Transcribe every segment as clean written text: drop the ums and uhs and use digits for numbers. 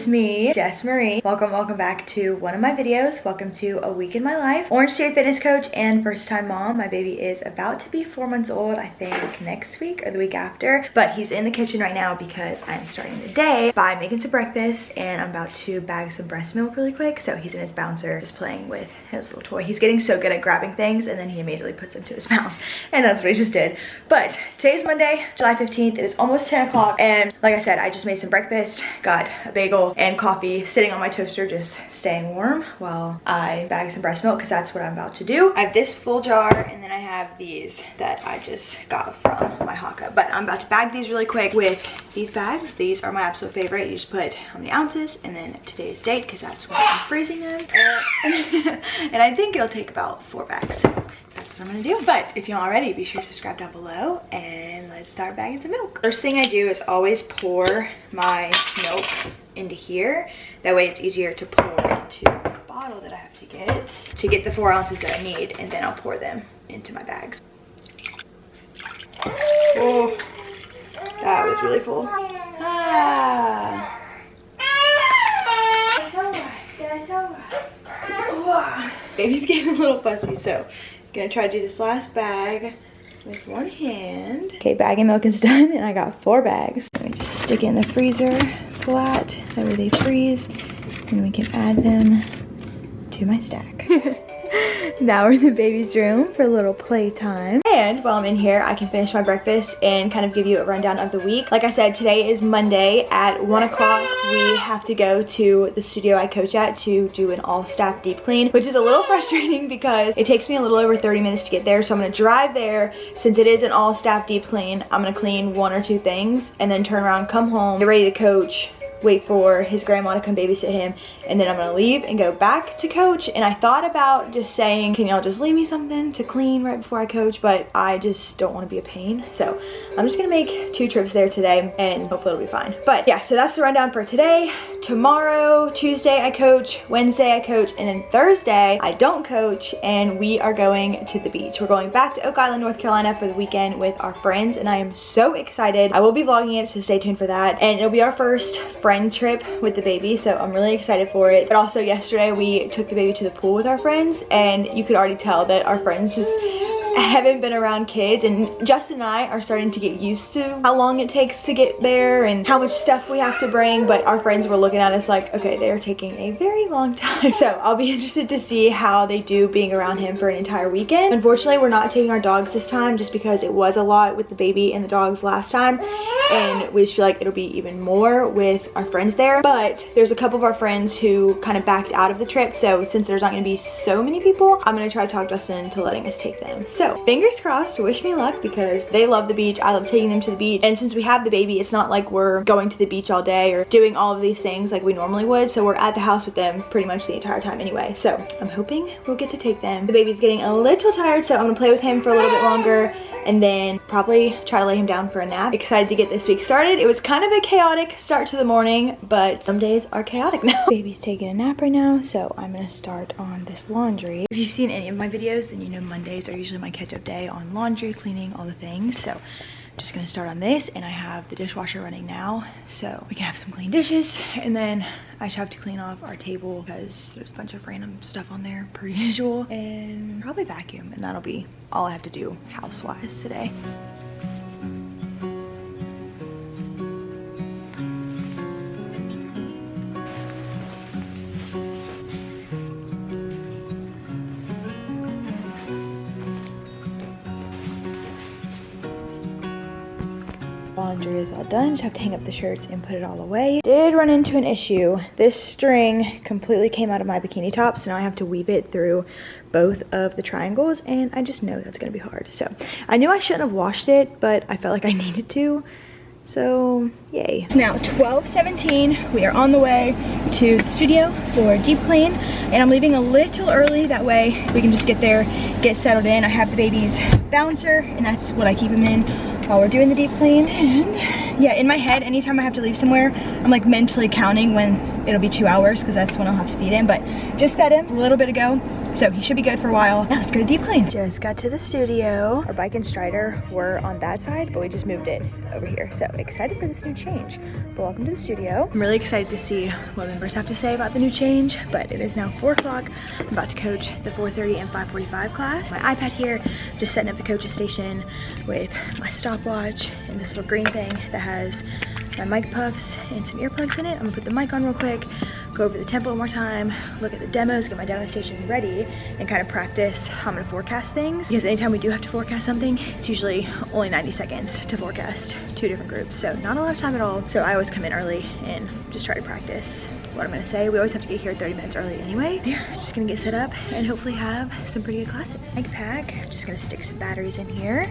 me, Jess Marie. Welcome back to one of my videos. Welcome to a week in my life. Orangetheory Fitness coach and first time mom. My baby is about to be 4 months old, I think next week or the week after. But he's in the kitchen right now because I'm starting the day by making some breakfast and I'm about to bag some breast milk really quick. So he's in his bouncer just playing with his little toy. He's getting so good at grabbing things and then he immediately puts them to his mouth. And that's what he just did. But today's Monday, July 15th. It is almost 10 o'clock. And like I said, I just made some breakfast, got a bagel and coffee sitting on my toaster just staying warm while I bag some breast milk because that's what I'm about to do. I have this full jar and then I have these that I just got from my Haka. But I'm about to bag these really quick with these bags. These are my absolute favorite. You just put how many ounces and then today's date because that's when I'm freezing them. And I think it'll take about 4 bags. That's what I'm gonna do. But if you aren't already, be sure to subscribe down below and let's start bagging some milk. First thing I do is always pour my milk into here. That way it's easier to pour into the bottle that I have to get the 4 ounces that I need, and then I'll pour them into my bags. Oh, that was really full. Baby's getting a little fussy, so I'm gonna try to do this last bag with one hand. Okay, bagging milk is done and I got 4 bags. Let me just stick it in the freezer flat, that way they freeze, and we can add them to my stack. Now we're in the baby's room for a little playtime. And while I'm in here, I can finish my breakfast and kind of give you a rundown of the week. Like I said, today is Monday at 1 o'clock. We have to go to the studio I coach at to do an all-staff deep clean, which is a little frustrating because it takes me a little over 30 minutes to get there. So I'm gonna drive there. Since it is an all-staff deep clean, I'm gonna clean 1 or 2 things and then turn around, come home, get ready to coach, wait for his grandma to come babysit him, and then I'm gonna leave and go back to coach. And I thought about just saying, can y'all just leave me something to clean right before I coach, but I just don't want to be a pain. So I'm just gonna make 2 trips there today and hopefully it'll be fine. But yeah, so that's the rundown for today. Tomorrow, Tuesday I coach, Wednesday I coach, and then Thursday I don't coach and we are going to the beach. We're going back to Oak Island, North Carolina for the weekend with our friends and I am so excited. I will be vlogging it, so stay tuned for that. And it'll be our first friend trip with the baby, so I'm really excited for it. But also yesterday we took the baby to the pool with our friends and you could already tell that our friends just haven't been around kids, and Justin and I are starting to get used to how long it takes to get there and how much stuff we have to bring, but our friends were looking at us like, okay, they're taking a very long time. So I'll be interested to see how they do being around him for an entire weekend. Unfortunately, we're not taking our dogs this time just because it was a lot with the baby and the dogs last time, and we just feel like it'll be even more with our friends there. But there's a couple of our friends who kind of backed out of the trip, so since there's not going to be so many people, I'm going to try to talk Justin into letting us take them. So fingers crossed, wish me luck because they love the beach. I love taking them to the beach, and since we have the baby, it's not like we're going to the beach all day or doing all of these things like we normally would, so we're at the house with them pretty much the entire time anyway. So I'm hoping we'll get to take them. The baby's getting a little tired, so I'm gonna play with him for a little bit longer and then probably try to lay him down for a nap. Excited to get this week started. It was kind of a chaotic start to the morning, but some days are chaotic now. Baby's taking a nap right now, so I'm gonna start on this laundry. If you've seen any of my videos, then you know Mondays are usually my catch-up day on laundry, cleaning, all the things. So just gonna start on this, and I have the dishwasher running now so we can have some clean dishes, and then I just have to clean off our table because there's a bunch of random stuff on there per usual, and probably vacuum, and that'll be all I have to do house-wise today. Laundry is all done, just have to hang up the shirts and put it all away. Did run into an issue. This string completely came out of my bikini top, so now I have to weave it through both of the triangles, and I just know that's gonna be hard. So I knew I shouldn't have washed it, but I felt like I needed to, so yay. It's now 12:17. We are on the way to the studio for a deep clean, and I'm leaving a little early, that way we can just get there, get settled in. I have the baby's bouncer, and that's what I keep him in while we're doing the deep clean. And Yeah, in my head, anytime I have to leave somewhere, I'm like mentally counting when it'll be 2 hours because that's when I'll have to feed him. But just fed him a little bit ago, so he should be good for a while. Now let's go to deep clean. Just got to the studio. Our bike and Strider were on that side, but we just moved it over here. So excited for this new change. But welcome to the studio. I'm really excited to see what members have to say about the new change, but it is now 4 o'clock. I'm about to coach the 4:30 and 5:45 class. My iPad here, just setting up the coaches station with my stopwatch and this little green thing that has my mic puffs and some earplugs in it. I'm gonna put the mic on real quick, go over the tempo one more time, look at the demos, get my demo station ready, and kind of practice how I'm gonna forecast things. Because anytime we do have to forecast something, it's usually only 90 seconds to forecast 2 different groups. So not a lot of time at all. So I always come in early and just try to practice what I'm gonna say. We always have to get here 30 minutes early anyway. Yeah, just gonna get set up and hopefully have some pretty good classes. Mic pack, just gonna stick some batteries in here.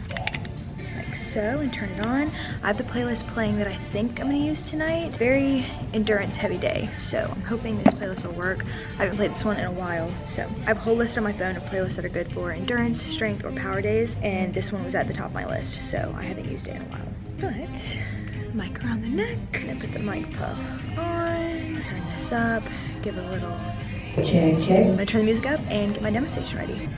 So, and turn it on. I have the playlist playing that I think I'm gonna use tonight. Very endurance heavy day, so I'm hoping this playlist will work. I haven't played this one in a while, so I have a whole list on my phone of playlists that are good for endurance, strength, or power days, and this one was at the top of my list, so I haven't used it in a while. But, mic around the neck, and put the mic puff on, turn this up, give it a little check, check. I'm gonna turn the music up and get my demo station ready.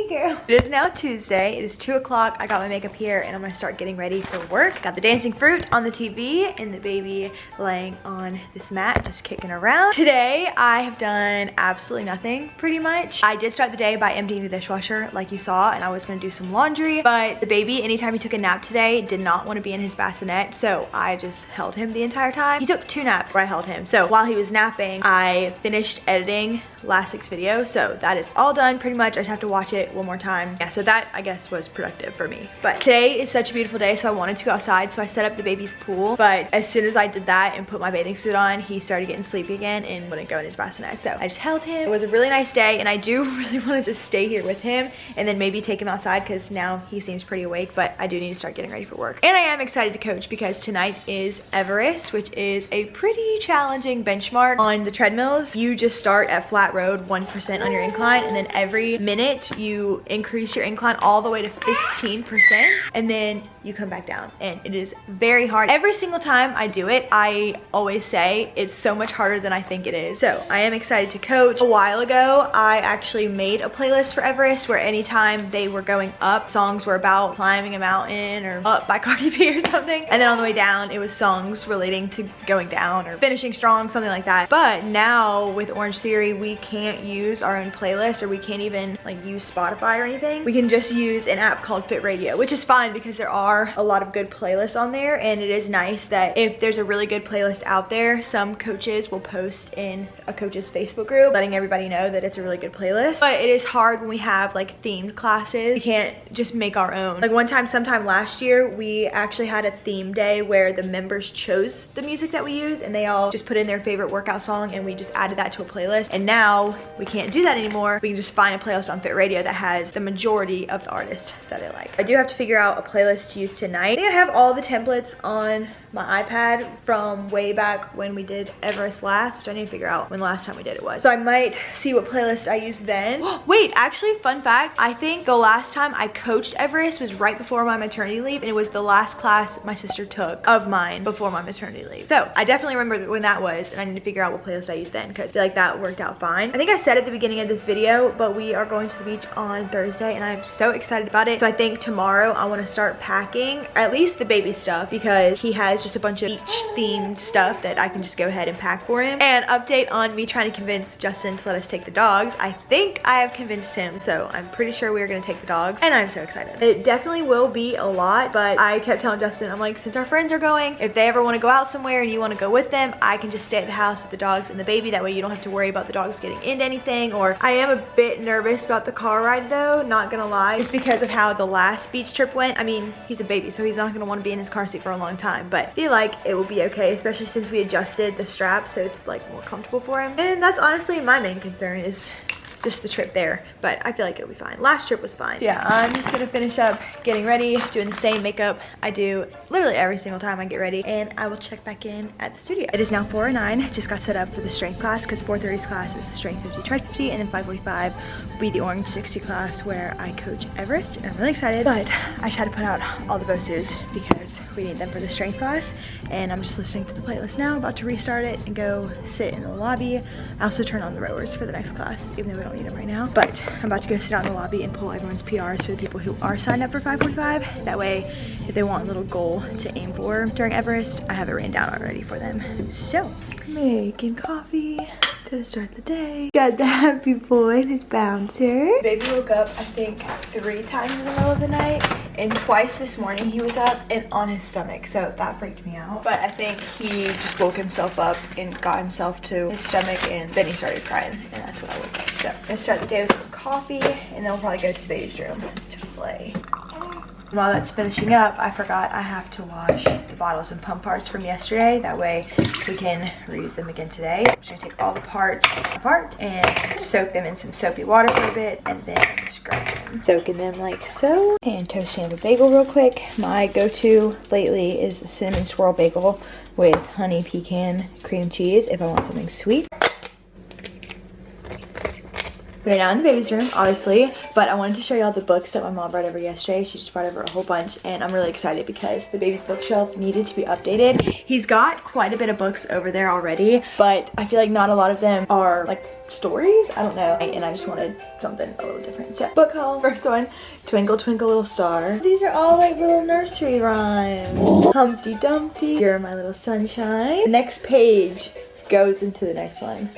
Girl. It is now Tuesday. It is 2 o'clock. I got my makeup here and I'm gonna start getting ready for work. Got the dancing fruit on the TV and the baby laying on this mat, just kicking around. Today, I have done absolutely nothing, pretty much. I did start the day by emptying the dishwasher like you saw, and I was gonna do some laundry, but the baby, anytime he took a nap today, did not want to be in his bassinet, so I just held him the entire time. He took 2 naps where I held him. So while he was napping, I finished editing last week's video, so that is all done pretty much. I just have to watch it one more time. Yeah, so that I guess was productive for me. But today is such a beautiful day, so I wanted to go outside, so I set up the baby's pool. But as soon as I did that and put my bathing suit on, he started getting sleepy again and wouldn't go in his bassinet. So I just held him. It was a really nice day, and I do really want to just stay here with him and then maybe take him outside because now he seems pretty awake, but I do need to start getting ready for work. And I am excited to coach because tonight is Everest, which is a pretty challenging benchmark on the treadmills. You just start at flat road, 1% on your incline, and then every minute you increase your incline all the way to 15%, and then you come back down, and it is very hard. Every single time I do it, I always say it's so much harder than I think it is. So I am excited to coach. A while ago, I actually made a playlist for Everest where anytime they were going up, songs were about climbing a mountain or Up by Cardi B or something, and then on the way down, it was songs relating to going down or finishing strong, something like that. But now with Orangetheory, we can't use our own playlist, or we can't even like use Spotify or anything. We can just use an app called Fit Radio, which is fine because there are a lot of good playlists on there, and it is nice that if there's a really good playlist out there, some coaches will post in a coach's Facebook group letting everybody know that it's a really good playlist. But it is hard when we have like themed classes. We can't just make our own. Like one time, sometime last year, we actually had a theme day where the members chose the music that we use, and they all just put in their favorite workout song, and we just added that to a playlist. And now we can't do that anymore. We can just find a playlist on Fit Radio that has the majority of the artists that I like. I do have to figure out a playlist to use tonight. I think I have all the templates on my iPad from way back when we did Everest last, which I need to figure out when the last time we did it was. So I might see what playlist I used then. Wait, actually, fun fact, I think the last time I coached Everest was right before my maternity leave, and it was the last class my sister took of mine before my maternity leave. So I definitely remember when that was, and I need to figure out what playlist I used then because I feel like that worked out fine. I think I said at the beginning of this video, but we are going to the beach on Thursday, and I'm so excited about it. So I think tomorrow I want to start packing at least the baby stuff because he has just a bunch of beach themed stuff that I can just go ahead and pack for him. And update on me trying to convince Justin to let us take the dogs. I think I have convinced him, so I'm pretty sure we are going to take the dogs, and I'm so excited. It definitely will be a lot, but I kept telling Justin, I'm like, since our friends are going, if they ever want to go out somewhere and you want to go with them, I can just stay at the house with the dogs and the baby. That way you don't have to worry about the dogs getting into anything. Or I am a bit nervous about the car ride though, not gonna lie, just because of how the last beach trip went. I mean, he's he's a baby, so he's not gonna want to be in his car seat for a long time, but I feel like it will be okay, especially since we adjusted the strap so it's like more comfortable for him. And that's honestly my main concern, is just the trip there, but I feel like it'll be fine. Last trip was fine. So yeah, I'm just gonna finish up getting ready, doing the same makeup I do literally every single time I get ready, and I will check back in at the studio. It is now 4:09. Just got set up for the strength class because 4:30's class is the strength 50 tread 50, and then 5:45 will be the orange 60 class where I coach Everest, and I'm really excited. But I just had to put out all the Bosus because we need them for the strength class, and I'm just listening to the playlist now, about to restart it and go sit in the lobby. I also turn on the rowers for the next class, even though we don't need them right now, but I'm about to go sit out in the lobby and pull everyone's PRs for the people who are signed up for 5:45. That way, if they want a little goal to aim for during Everest, I have it written down already for them. So, making coffee to start the day. Got the happy boy and his bouncer. Baby woke up, I think, 3 times in the middle of the night, and twice this morning he was up and on his stomach, so that freaked me out. But I think he just woke himself up and got himself to his stomach, and then he started crying, and that's when I woke up. So I'm gonna start the day with some coffee, and then we'll probably go to the baby's room to play. While that's finishing up, I forgot I have to wash the bottles and pump parts from yesterday. That way we can reuse them again today. I'm just gonna take all the parts apart and soak them in some soapy water for a bit, and then scrub them. Soaking them like so. And toasting up a bagel real quick. My go-to lately is a cinnamon swirl bagel with honey pecan cream cheese if I want something sweet. We're now in the baby's room, obviously, but I wanted to show y'all the books that my mom brought over yesterday. She just brought over a whole bunch, and I'm really excited because the baby's bookshelf needed to be updated. He's got quite a bit of books over there already, but I feel like not a lot of them are like stories. I don't know, and I just wanted something a little different. So, book haul. First one, Twinkle Twinkle Little Star. These are all like little nursery rhymes. Humpty Dumpty, You're My Little Sunshine. The next page goes into the next one.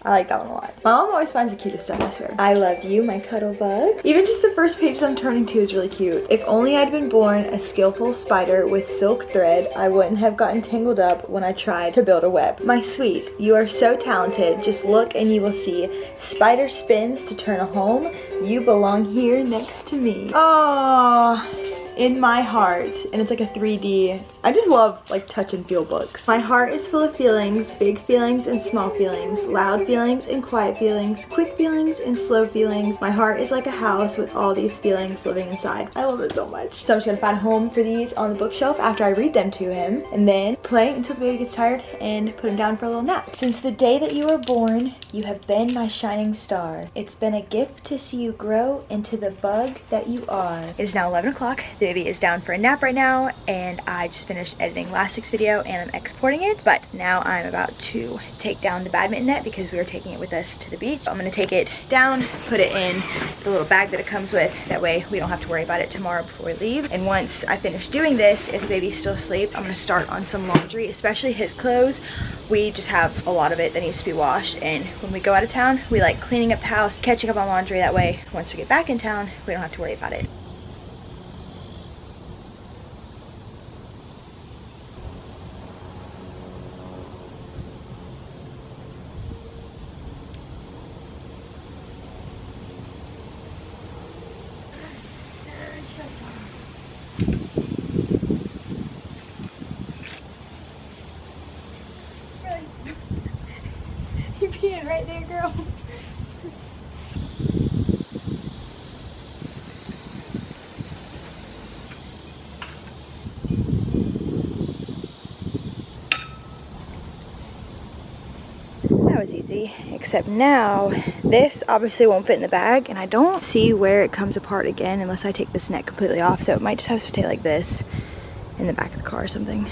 I like that one a lot. My mom always finds the cutest stuff, I swear. I love you, my cuddle bug. Even just the first page I'm turning to is really cute. If only I'd been born a skillful spider with silk thread, I wouldn't have gotten tangled up when I tried to build a web. My sweet, you are so talented. Just look and you will see. Spider spins to turn a home. You belong here next to me. Aww. In my heart, and it's like a 3D. I just love like touch and feel books. My heart is full of feelings, big feelings and small feelings, loud feelings and quiet feelings, quick feelings and slow feelings. My heart is like a house with all these feelings living inside. I love it so much. So I'm just gonna find a home for these on the bookshelf after I read them to him, and then play until the baby gets tired and put him down for a little nap. Since the day that you were born, you have been my shining star. It's been a gift to see you grow into the bug that you are. It is now 11 o'clock. The baby is down for a nap right now, and I just finished editing last week's video and I'm exporting it, but now I'm about to take down the badminton net because we are taking it with us to the beach. I'm gonna take it down, put it in the little bag that it comes with. That way we don't have to worry about it tomorrow before we leave. And once I finish doing this, if the baby's still asleep, I'm gonna start on some laundry, especially his clothes. We just have a lot of it that needs to be washed, and when we go out of town, we like cleaning up the house, catching up on laundry. That way once we get back in town, we don't have to worry about it. You're peeing right there, girl. That was easy, except now this obviously won't fit in the bag, and I don't see where it comes apart again unless I take this net completely off, so it might just have to stay like this in the back of the car or something.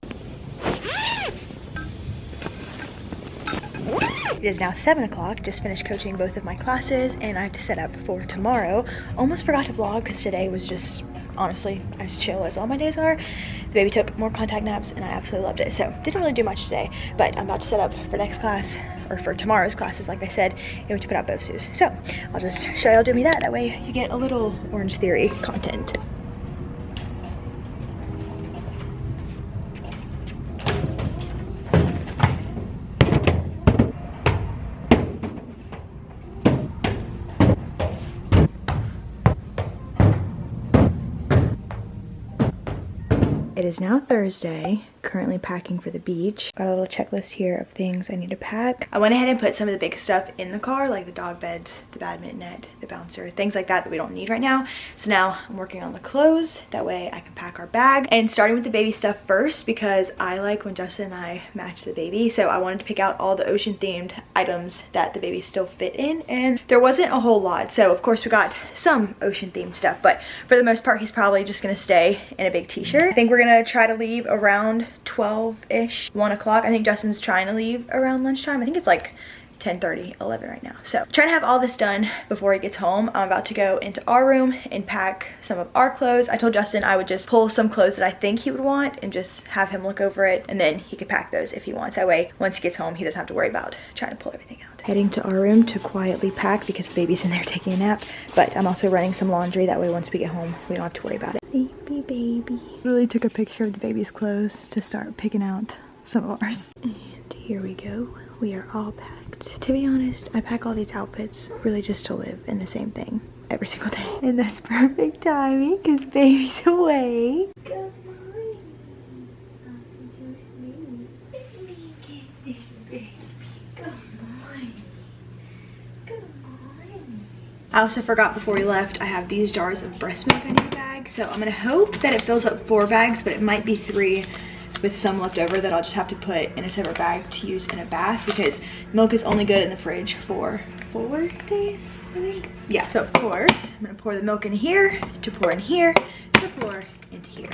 It is now 7 o'clock, just finished coaching both of my classes, and I have to set up for tomorrow. Almost forgot to vlog because today was just, honestly, as chill as all my days are. The baby took more contact naps and I absolutely loved it, so didn't really do much today, but I'm about to set up for next class, or for tomorrow's classes, like I said, and to put out Bosus. So I'll just show y'all doing me that way you get a little Orangetheory content. It is now Thursday, currently packing for the beach. Got a little checklist here of things I need to pack. I went ahead and put some of the big stuff in the car, like the dog beds, the badminton net, the bouncer, things like that we don't need right now. So now I'm working on the clothes. That way I can pack our bag. And starting with the baby stuff first, because I like when Justin and I match the baby. So I wanted to pick out all the ocean themed items that the baby still fit in. And there wasn't a whole lot. So of course we got some ocean themed stuff, but for the most part, he's probably just gonna stay in a big t-shirt. I think we're gonna try to leave around 12-ish, 1 o'clock. I think Justin's trying to leave around lunchtime. I think it's like 10:30, 11 right now. So trying to have all this done before he gets home. I'm about to go into our room and pack some of our clothes. I told Justin I would just pull some clothes that I think he would want and just have him look over it, and then he could pack those if he wants. That way, once he gets home, he doesn't have to worry about trying to pull everything out. Heading to our room to quietly pack because the baby's in there taking a nap, but I'm also running some laundry. That way, once we get home, we don't have to worry about it. Sleepy baby. Really took a picture of the baby's clothes to start picking out some of ours. And here we go. We are all packed. To be honest, I pack all these outfits really just to live in the same thing every single day. And that's perfect timing because baby's away. Good morning. I also forgot before we left, I have these jars of breast milk I need to bag. So I'm gonna hope that it fills up 4 bags, but it might be 3 with some left over that I'll just have to put in a separate bag to use in a bath, because milk is only good in the fridge for 4 days, I think. Yeah, so of course, I'm gonna pour the milk in here, to pour in here, to pour into here.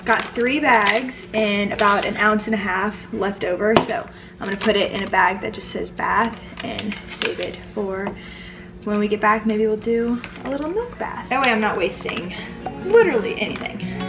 Got 3 bags and about 1.5 ounces left over, so I'm gonna put it in a bag that just says bath and save it for when we get back. Maybe we'll do a little milk bath. That way I'm not wasting literally anything.